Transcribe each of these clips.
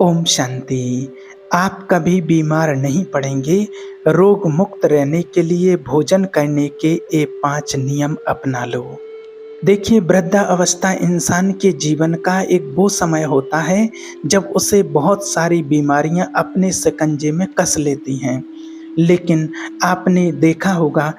ओम शांति। आप कभी बीमार नहीं पड़ेंगे। रोग मुक्त रहने के लिए भोजन करने के ये 5 नियम अपना लो। देखिए, वृद्धावस्था इंसान के जीवन का एक वो समय होता है जब उसे बहुत सारी बीमारियां अपने शिकंजे में कस लेती हैं। लेकिन आपने देखा होगा,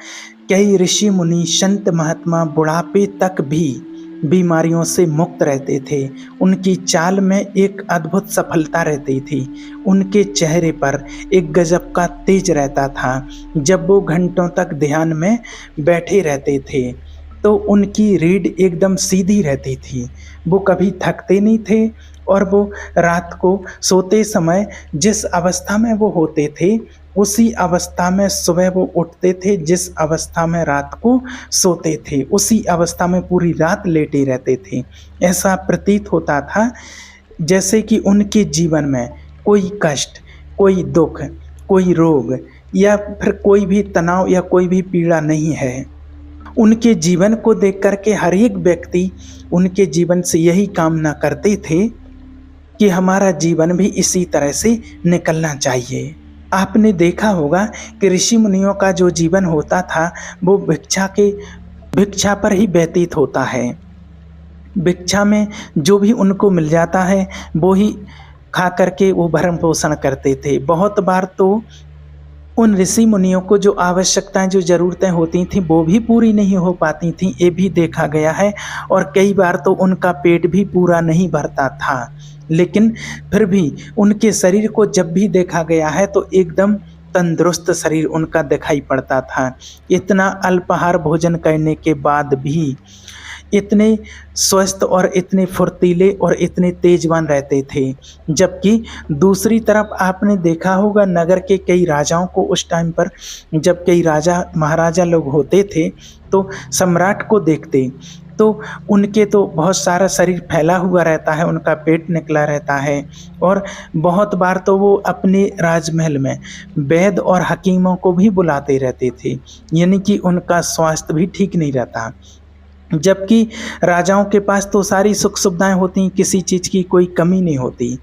कई ऋषि मुनि संत महात्मा बुढ़ापे तक भी बीमारियों से मुक्त रहते थे। उनकी चाल में एक अद्भुत सफलता रहती थी। उनके चेहरे पर एक गजब का तेज रहता था। जब वो घंटों तक ध्यान में बैठे रहते थे तो उनकी रीढ़ एकदम सीधी रहती थी। वो कभी थकते नहीं थे और वो रात को सोते समय जिस अवस्था में वो होते थे उसी अवस्था में सुबह वो उठते थे। जिस अवस्था में रात को सोते थे उसी अवस्था में पूरी रात लेटे रहते थे। ऐसा प्रतीत होता था जैसे कि उनके जीवन में कोई कष्ट, कोई दुख, कोई रोग या फिर कोई भी तनाव या कोई भी पीड़ा नहीं है। उनके जीवन को देख कर के हर एक व्यक्ति उनके जीवन से यही कामना करते थे कि हमारा जीवन भी इसी तरह से निकलना चाहिए। आपने देखा होगा कि ऋषि मुनियों का जो जीवन होता था वो भिक्षा पर ही व्यतीत होता है। भिक्षा में जो भी उनको मिल जाता है वो ही खा करके वो भरण पोषण करते थे। बहुत बार तो उन ऋषि मुनियों को जो आवश्यकताएं, जो ज़रूरतें होती थीं वो भी पूरी नहीं हो पाती थीं, ये भी देखा गया है। और कई बार तो उनका पेट भी पूरा नहीं भरता था। लेकिन फिर भी उनके शरीर को जब भी देखा गया है तो एकदम तंदुरुस्त शरीर उनका दिखाई पड़ता था। इतना अल्पाहार भोजन करने के बाद भी इतने स्वस्थ और इतने फुर्तीले और इतने तेजवान रहते थे। जबकि दूसरी तरफ आपने देखा होगा, नगर के कई राजाओं को उस टाइम पर जब कई राजा महाराजा लोग होते थे तो सम्राट को देखते तो उनके तो बहुत सारा शरीर फैला हुआ रहता है, उनका पेट निकला रहता है। और बहुत बार तो वो अपने राजमहल में वैद्य और हकीमों को भी बुलाते रहते थे, यानी कि उनका स्वास्थ्य भी ठीक नहीं रहता। जबकि राजाओं के पास तो सारी सुख सुविधाएं होती, किसी चीज़ की कोई कमी नहीं होती।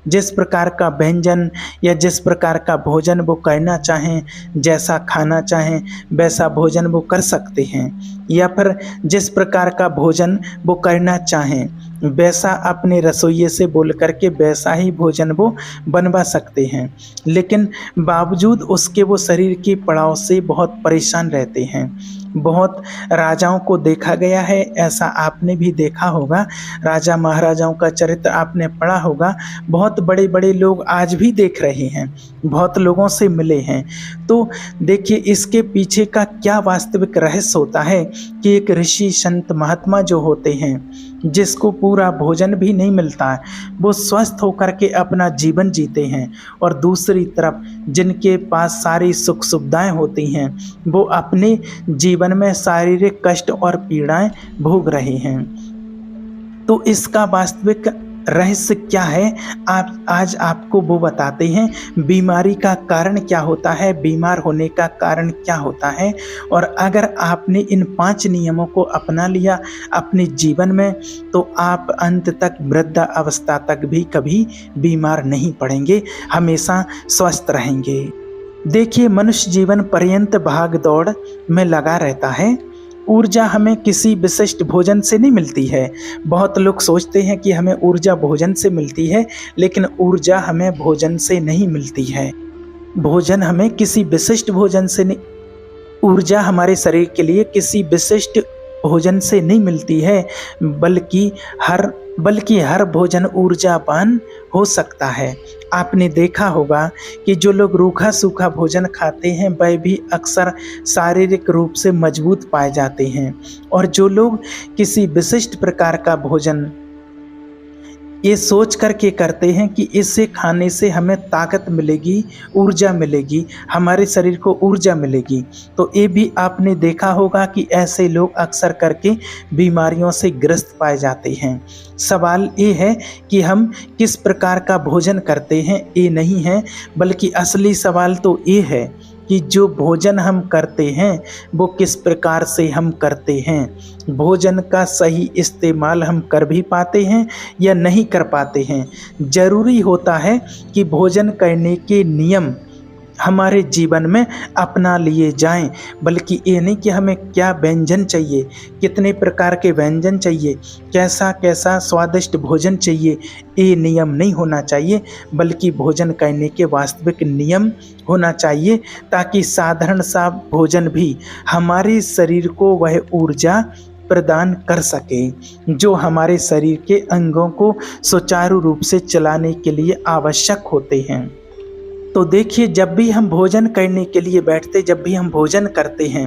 जिस प्रकार का व्यंजन या जिस प्रकार का भोजन वो करना चाहें, जैसा खाना चाहें वैसा भोजन वो कर सकते हैं, या फिर जिस प्रकार का भोजन वो करना चाहें वैसा अपने रसोइये से बोल करके वैसा ही भोजन वो बनवा सकते हैं। लेकिन बावजूद उसके वो शरीर के पड़ाव से बहुत परेशान रहते हैं। बहुत राजाओं को देखा गया है, ऐसा आपने भी देखा होगा। राजा महाराजाओं का चरित्र आपने पढ़ा होगा। बहुत बड़े बड़े लोग आज भी देख रहे हैं, बहुत लोगों से मिले हैं। तो देखिए, इसके पीछे का क्या वास्तविक रहस्य होता है कि एक ऋषि संत महात्मा जो होते हैं, जिसको पूरा भोजन भी नहीं मिलता, वो स्वस्थ होकर के अपना जीवन जीते हैं। और दूसरी तरफ जिनके पास सारी सुख सुविधाएं होती हैं वो अपने जीवन में शारीरिक कष्ट और पीड़ाएं भोग रहे हैं। तो इसका वास्तविक रहस्य क्या है, आज आपको वो बताते हैं। बीमारी का कारण क्या होता है, बीमार होने का कारण क्या होता है। और अगर आपने इन 5 नियमों को अपना लिया अपने जीवन में तो आप अंत तक वृद्धावस्था तक भी कभी बीमार नहीं पड़ेंगे, हमेशा स्वस्थ रहेंगे। देखिए, मनुष्य जीवन पर्यंत भाग दौड़ में लगा रहता है। ऊर्जा हमें किसी विशिष्ट भोजन से नहीं मिलती है। बहुत लोग सोचते हैं कि हमें ऊर्जा भोजन से मिलती है, लेकिन ऊर्जा हमें भोजन से नहीं मिलती है। भोजन हमें किसी विशिष्ट भोजन से नहीं, ऊर्जा हमारे शरीर के लिए किसी विशिष्ट भोजन से नहीं मिलती है, बल्कि हर भोजन ऊर्जावान हो सकता है। आपने देखा होगा कि जो लोग रूखा सूखा भोजन खाते हैं वह भी अक्सर शारीरिक रूप से मजबूत पाए जाते हैं। और जो लोग किसी विशिष्ट प्रकार का भोजन ये सोच करके करते हैं कि इसे खाने से हमें ताकत मिलेगी, ऊर्जा मिलेगी, हमारे शरीर को ऊर्जा मिलेगी, तो ये भी आपने देखा होगा कि ऐसे लोग अक्सर करके बीमारियों से ग्रस्त पाए जाते हैं। सवाल ये है कि हम किस प्रकार का भोजन करते हैं, ये नहीं है, बल्कि असली सवाल तो ये है कि जो भोजन हम करते हैं वो किस प्रकार से हम करते हैं। भोजन का सही इस्तेमाल हम कर भी पाते हैं या नहीं कर पाते हैं। ज़रूरी होता है कि भोजन करने के नियम हमारे जीवन में अपना लिए जाएं, बल्कि ये नहीं कि हमें क्या व्यंजन चाहिए, कितने प्रकार के व्यंजन चाहिए, कैसा कैसा स्वादिष्ट भोजन चाहिए, ये नियम नहीं होना चाहिए, बल्कि भोजन करने के वास्तविक नियम होना चाहिए, ताकि साधारण सा भोजन भी हमारे शरीर को वह ऊर्जा प्रदान कर सके जो हमारे शरीर के अंगों को सुचारू रूप से चलाने के लिए आवश्यक होते हैं। तो देखिए, जब भी हम भोजन करने के लिए बैठते, जब भी हम भोजन करते हैं,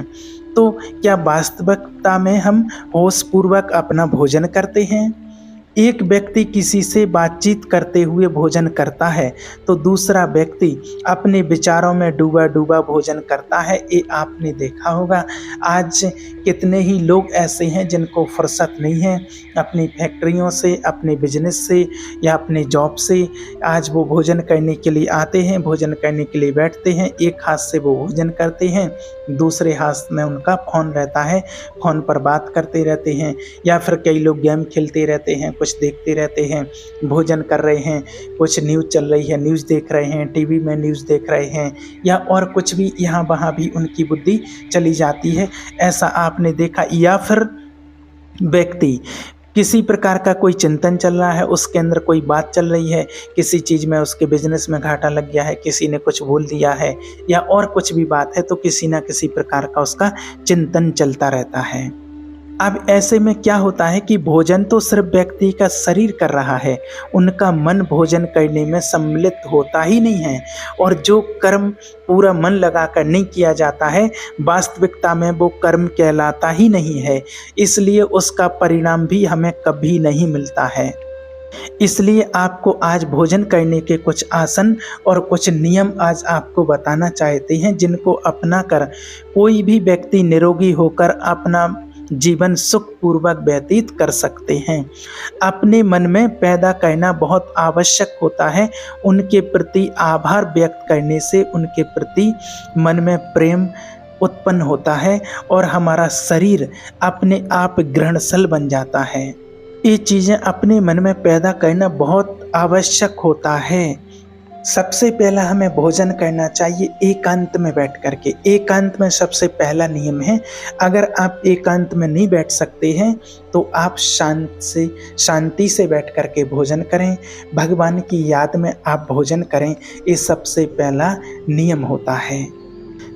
तो क्या वास्तविकता में हम होशपूर्वक अपना भोजन करते हैं? एक व्यक्ति किसी से बातचीत करते हुए भोजन करता है तो दूसरा व्यक्ति अपने विचारों में डूबा डूबा भोजन करता है। ये आपने देखा होगा। आज कितने ही लोग ऐसे हैं जिनको फुर्सत नहीं है अपनी फैक्ट्रियों से, अपने बिजनेस से या अपने जॉब से। आज वो भोजन करने के लिए आते हैं, भोजन करने के लिए बैठते हैं, एक हाथ से वो भोजन करते हैं, दूसरे हाथ में उनका फ़ोन रहता है, फ़ोन पर बात करते रहते हैं, या फिर कई लोग गेम खेलते रहते हैं, कुछ देखते रहते हैं, भोजन कर रहे हैं, कुछ न्यूज़ चल रही है, न्यूज़ देख रहे हैं, टीवी में न्यूज़ देख रहे हैं, या और कुछ भी, यहाँ वहाँ भी उनकी बुद्धि चली जाती है। ऐसा आपने देखा। या फिर व्यक्ति किसी प्रकार का कोई चिंतन चल रहा है, उसके अंदर कोई बात चल रही है, किसी चीज़ में उसके बिजनेस में घाटा लग गया है, किसी ने कुछ बोल दिया है, या और कुछ भी बात है, तो किसी ना किसी प्रकार का उसका चिंतन चलता रहता है। अब ऐसे में क्या होता है कि भोजन तो सिर्फ व्यक्ति का शरीर कर रहा है, उनका मन भोजन करने में सम्मिलित होता ही नहीं है। और जो कर्म पूरा मन लगाकर नहीं किया जाता है, वास्तविकता में वो कर्म कहलाता ही नहीं है, इसलिए उसका परिणाम भी हमें कभी नहीं मिलता है। इसलिए आपको आज भोजन करने के कुछ आसन और कुछ नियम आज आपको बताना चाहते हैं, जिनको अपना कर कोई भी व्यक्ति निरोगी होकर अपना जीवन सुखपूर्वक व्यतीत कर सकते हैं। अपने मन में पैदा करना बहुत आवश्यक होता है। उनके प्रति आभार व्यक्त करने से उनके प्रति मन में प्रेम उत्पन्न होता है और हमारा शरीर अपने आप ग्रहणशील बन जाता है। ये चीज़ें अपने मन में पैदा करना बहुत आवश्यक होता है। सबसे पहला हमें भोजन करना चाहिए एकांत में बैठ करके। एकांत में सबसे पहला नियम है, अगर आप एकांत में नहीं बैठ सकते हैं तो आप शांति से बैठ करके भोजन करें, भगवान की याद में आप भोजन करें। ये सबसे पहला नियम होता है।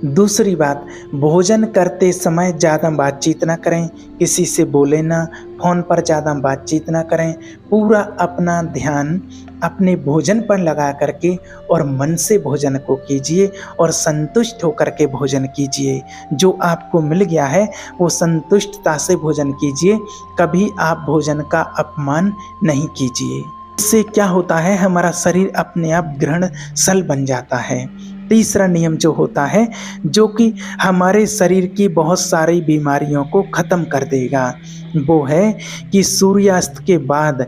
दूसरी बात, भोजन करते समय ज़्यादा बातचीत ना करें, किसी से बोले ना, फ़ोन पर ज़्यादा बातचीत ना करें। पूरा अपना ध्यान अपने भोजन पर लगा करके और मन से भोजन को कीजिए और संतुष्ट होकर के भोजन कीजिए। जो आपको मिल गया है वो संतुष्टता से भोजन कीजिए, कभी आप भोजन का अपमान नहीं कीजिए। इससे क्या होता है, हमारा शरीर अपने आप ग्रहणशील बन जाता है। तीसरा नियम जो होता है, जो कि हमारे शरीर की बहुत सारी बीमारियों को ख़त्म कर देगा, वो है कि सूर्यास्त के बाद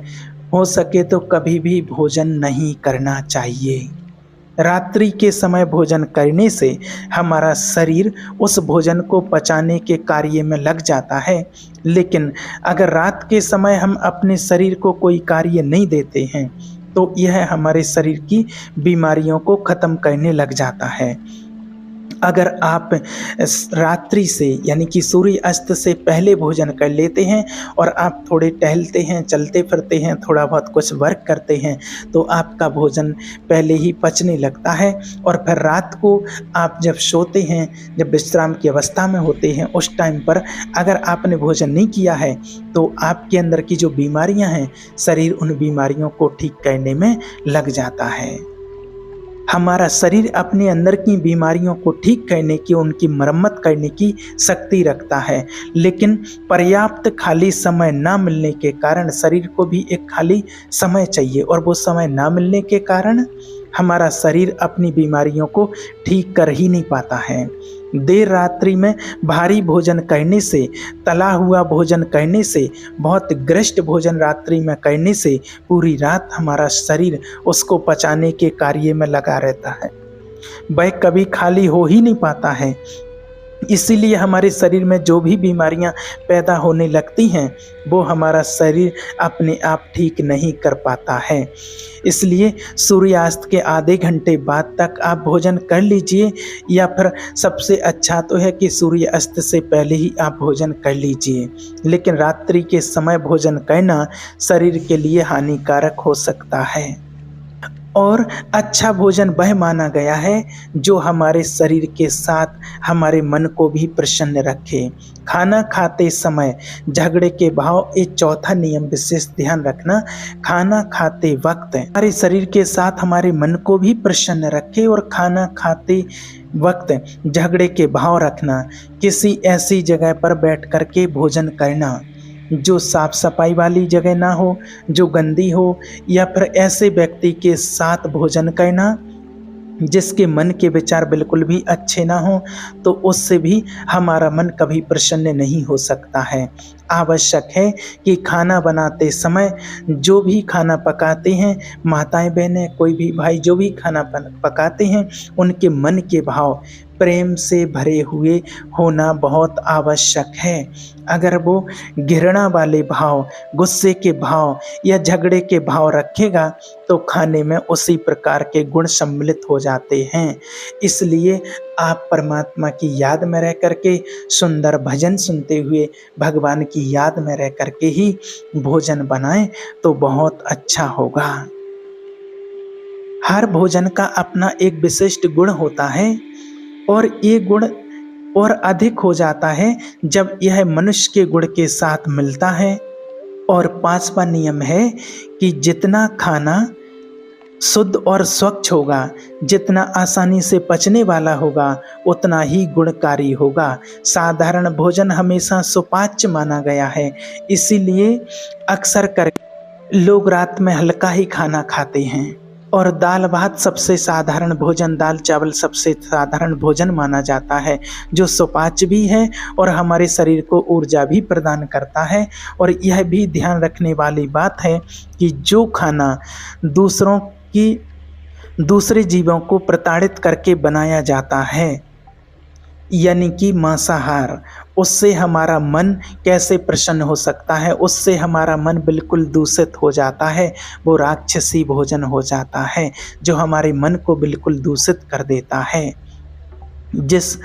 हो सके तो कभी भी भोजन नहीं करना चाहिए। रात्रि के समय भोजन करने से हमारा शरीर उस भोजन को पचाने के कार्य में लग जाता है, लेकिन अगर रात के समय हम अपने शरीर को कोई कार्य नहीं देते हैं तो यह हमारे शरीर की बीमारियों को ख़त्म करने लग जाता है। अगर आप रात्रि से यानी कि सूर्य अस्त से पहले भोजन कर लेते हैं और आप थोड़े टहलते हैं, चलते फिरते हैं, थोड़ा बहुत कुछ वर्क करते हैं, तो आपका भोजन पहले ही पचने लगता है। और फिर रात को आप जब सोते हैं, जब विश्राम की अवस्था में होते हैं, उस टाइम पर अगर आपने भोजन नहीं किया है तो आपके अंदर की जो बीमारियां हैं, शरीर उन बीमारियों को ठीक करने में लग जाता है। हमारा शरीर अपने अंदर की बीमारियों को ठीक करने की, उनकी मरम्मत करने की शक्ति रखता है, लेकिन पर्याप्त खाली समय ना मिलने के कारण शरीर को भी एक खाली समय चाहिए, और वो समय ना मिलने के कारण हमारा शरीर अपनी बीमारियों को ठीक कर ही नहीं पाता है। देर रात्रि में भारी भोजन करने से, तला हुआ भोजन करने से, बहुत ग्रस्त भोजन रात्रि में करने से पूरी रात हमारा शरीर उसको पचाने के कार्य में लगा रहता है। वह कभी खाली हो ही नहीं पाता है। इसीलिए हमारे शरीर में जो भी बीमारियां पैदा होने लगती हैं वो हमारा शरीर अपने आप ठीक नहीं कर पाता है। इसलिए सूर्यास्त के आधे घंटे बाद तक आप भोजन कर लीजिए, या फिर सबसे अच्छा तो है कि सूर्यास्त से पहले ही आप भोजन कर लीजिए। लेकिन रात्रि के समय भोजन करना शरीर के लिए हानिकारक हो सकता है। और अच्छा भोजन वह माना गया है जो हमारे शरीर के साथ हमारे मन को भी प्रसन्न रखे। खाना खाते समय झगड़े के भाव, एक चौथा नियम विशेष ध्यान रखना, खाना खाते वक्त हमारे शरीर के साथ हमारे मन को भी प्रसन्न रखे और खाना खाते वक्त झगड़े के भाव रखना। किसी ऐसी जगह पर बैठ कर के भोजन करना जो साफ सफाई वाली जगह ना हो, जो गंदी हो, या फिर ऐसे व्यक्ति के साथ भोजन करना जिसके मन के विचार बिल्कुल भी अच्छे ना हो, तो उससे भी हमारा मन कभी प्रसन्न नहीं हो सकता है। आवश्यक है कि खाना बनाते समय जो भी खाना पकाते हैं, माताएं बहनें, कोई भी भाई जो भी खाना पकाते हैं, उनके मन के भाव प्रेम से भरे हुए होना बहुत आवश्यक है। अगर वो घृणा वाले भाव, गुस्से के भाव या झगड़े के भाव रखेगा तो खाने में उसी प्रकार के गुण सम्मिलित हो जाते हैं। इसलिए आप परमात्मा की याद में रह करके, सुंदर भजन सुनते हुए, भगवान की याद में रह करके ही भोजन बनाएं तो बहुत अच्छा होगा। हर भोजन का अपना एक विशिष्ट गुण होता है और ये गुण और अधिक हो जाता है जब यह मनुष्य के गुण के साथ मिलता है। और पांचवा नियम है कि जितना खाना शुद्ध और स्वच्छ होगा, जितना आसानी से पचने वाला होगा, उतना ही गुणकारी होगा। साधारण भोजन हमेशा सुपाच्य माना गया है, इसीलिए अक्सर कर लोग रात में हल्का ही खाना खाते हैं। और दाल भात सबसे साधारण भोजन, दाल चावल सबसे साधारण भोजन माना जाता है, जो सुपाच्य भी है और हमारे शरीर को ऊर्जा भी प्रदान करता है। और यह भी ध्यान रखने वाली बात है कि जो खाना दूसरे जीवों को प्रताड़ित करके बनाया जाता है, यानी कि मांसाहार, उससे हमारा मन कैसे प्रसन्न हो सकता है, उससे हमारा मन बिल्कुल दूषित हो जाता है। वो राक्षसी भोजन हो जाता है जो हमारे मन को बिल्कुल दूषित कर देता है। जिस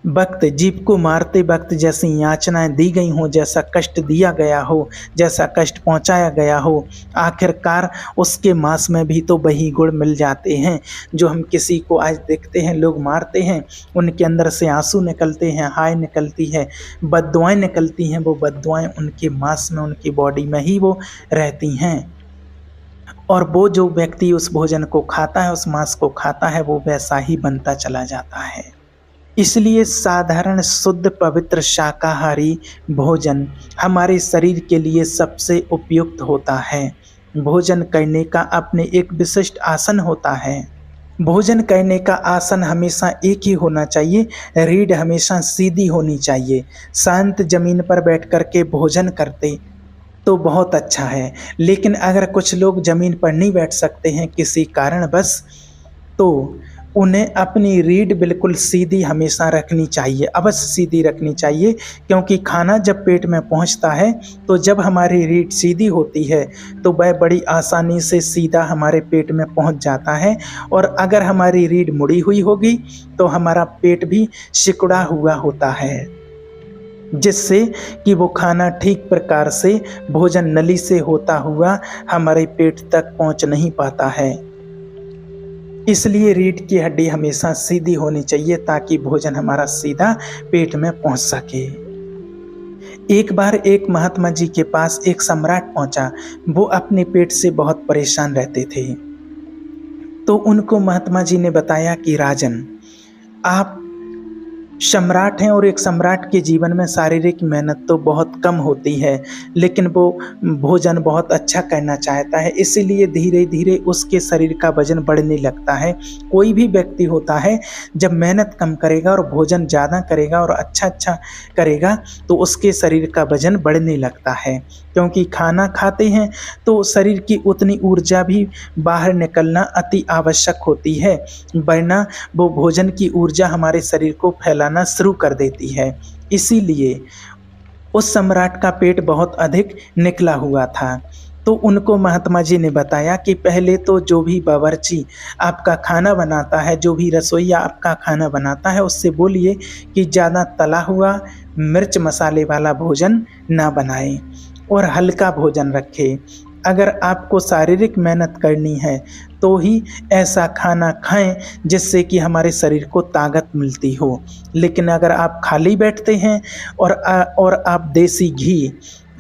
वक्त जीव को मारते वक्त जैसी याचनाएं दी गई हों, जैसा कष्ट दिया गया हो, जैसा कष्ट पहुंचाया गया हो, आखिरकार उसके मांस में भी तो वही गुण मिल जाते हैं। जो हम किसी को आज देखते हैं लोग मारते हैं, उनके अंदर से आंसू निकलते हैं, हाय निकलती है, बद्दुआएं निकलती हैं, वो बद्दुआएं उनके मांस में, उनकी बॉडी में ही वो रहती हैं। और वो जो व्यक्ति उस भोजन को खाता है, उस मांस को खाता है, वो वैसा ही बनता चला जाता है। इसलिए साधारण शुद्ध पवित्र शाकाहारी भोजन हमारे शरीर के लिए सबसे उपयुक्त होता है। भोजन करने का अपने एक विशिष्ट आसन होता है। भोजन करने का आसन हमेशा एक ही होना चाहिए, रीढ़ हमेशा सीधी होनी चाहिए। शांत जमीन पर बैठ कर के भोजन करते तो बहुत अच्छा है, लेकिन अगर कुछ लोग जमीन पर नहीं बैठ सकते हैं किसी कारणवश, तो उन्हें अपनी रीढ़ बिल्कुल सीधी हमेशा रखनी चाहिए, अवश्य सीधी रखनी चाहिए। क्योंकि खाना जब पेट में पहुंचता है तो जब हमारी रीढ़ सीधी होती है तो वह बड़ी आसानी से सीधा हमारे पेट में पहुंच जाता है। और अगर हमारी रीढ़ मुड़ी हुई होगी तो हमारा पेट भी सिकुड़ा हुआ होता है, जिससे कि वो खाना ठीक प्रकार से भोजन नली से होता हुआ हमारे पेट तक पहुंच नहीं पाता है। इसलिए रीढ़ की हड्डी हमेशा सीधी होनी चाहिए ताकि भोजन हमारा सीधा पेट में पहुंच सके। एक बार एक महात्मा जी के पास एक सम्राट पहुंचा। वो अपने पेट से बहुत परेशान रहते थे। तो उनको महात्मा जी ने बताया कि राजन, आप सम्राट हैं और एक सम्राट के जीवन में शारीरिक मेहनत तो बहुत कम होती है, लेकिन वो भोजन बहुत अच्छा करना चाहता है, इसीलिए धीरे धीरे उसके शरीर का वजन बढ़ने लगता है। कोई भी व्यक्ति होता है, जब मेहनत कम करेगा और भोजन ज़्यादा करेगा और अच्छा अच्छा करेगा तो उसके शरीर का वजन बढ़ने लगता है, क्योंकि खाना खाते हैं तो शरीर की उतनी ऊर्जा भी बाहर निकलना अति आवश्यक होती है, वरना वो भोजन की ऊर्जा हमारे शरीर को फैलाना शुरू कर देती है। इसीलिए उस सम्राट का पेट बहुत अधिक निकला हुआ था। तो उनको महात्मा जी ने बताया कि पहले तो जो भी बावर्ची आपका खाना बनाता है, जो भी रसोइया आपका खाना बनाता है, उससे बोलिए कि ज़्यादा तला हुआ मिर्च मसाले वाला भोजन ना बनाए और हल्का भोजन रखे। अगर आपको शारीरिक मेहनत करनी है तो ही ऐसा खाना खाएं जिससे कि हमारे शरीर को ताकत मिलती हो। लेकिन अगर आप खाली बैठते हैं और आप देसी घी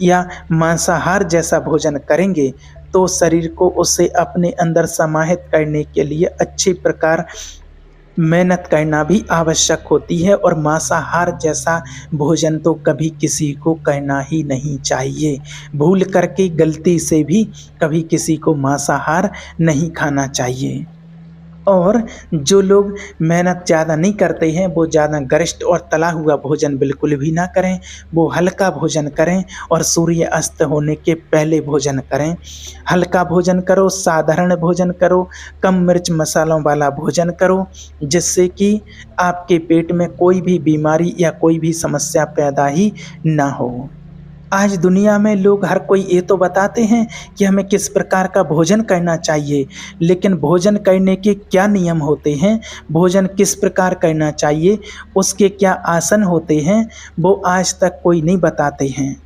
या मांसाहार जैसा भोजन करेंगे तो शरीर को उसे अपने अंदर समाहित करने के लिए अच्छी प्रकार मेहनत करना भी आवश्यक होती है, और मांसाहार जैसा भोजन तो कभी किसी को करना ही नहीं चाहिए। भूल करके गलती से भी कभी किसी को मांसाहार नहीं खाना चाहिए। और जो लोग मेहनत ज़्यादा नहीं करते हैं वो ज़्यादा गरिष्ठ और तला हुआ भोजन बिल्कुल भी ना करें, वो हल्का भोजन करें और सूर्य अस्त होने के पहले भोजन करें। हल्का भोजन करो, साधारण भोजन करो, कम मिर्च मसालों वाला भोजन करो, जिससे कि आपके पेट में कोई भी बीमारी या कोई भी समस्या पैदा ही ना हो। आज दुनिया में लोग हर कोई ये तो बताते हैं कि हमें किस प्रकार का भोजन करना चाहिए, लेकिन भोजन करने के क्या नियम होते हैं, भोजन किस प्रकार करना चाहिए, उसके क्या आसन होते हैं, वो आज तक कोई नहीं बताते हैं।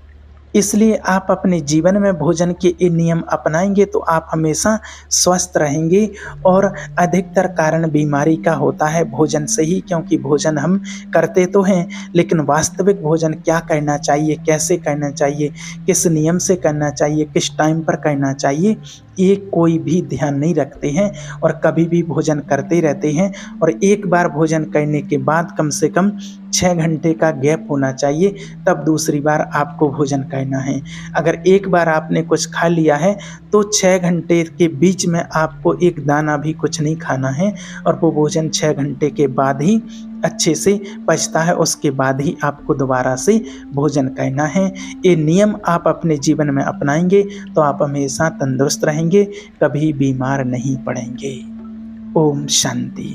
इसलिए आप अपने जीवन में भोजन के ये नियम अपनाएंगे तो आप हमेशा स्वस्थ रहेंगे। और अधिकतर कारण बीमारी का होता है भोजन से ही, क्योंकि भोजन हम करते तो हैं लेकिन वास्तविक भोजन क्या करना चाहिए, कैसे करना चाहिए, किस नियम से करना चाहिए, किस टाइम पर करना चाहिए, ये कोई भी ध्यान नहीं रखते हैं और कभी भी भोजन करते रहते हैं। और एक बार भोजन करने के बाद कम से कम 6 घंटे का गैप होना चाहिए, तब दूसरी बार आपको भोजन करना है। अगर एक बार आपने कुछ खा लिया है तो 6 घंटे के बीच में आपको एक दाना भी कुछ नहीं खाना है, और वो भोजन 6 घंटे के बाद ही अच्छे से पचता है, उसके बाद ही आपको दोबारा से भोजन करना है। ये नियम आप अपने जीवन में अपनाएंगे तो आप हमेशा तंदुरुस्त रहेंगे, कभी बीमार नहीं पड़ेंगे। ओम शांति।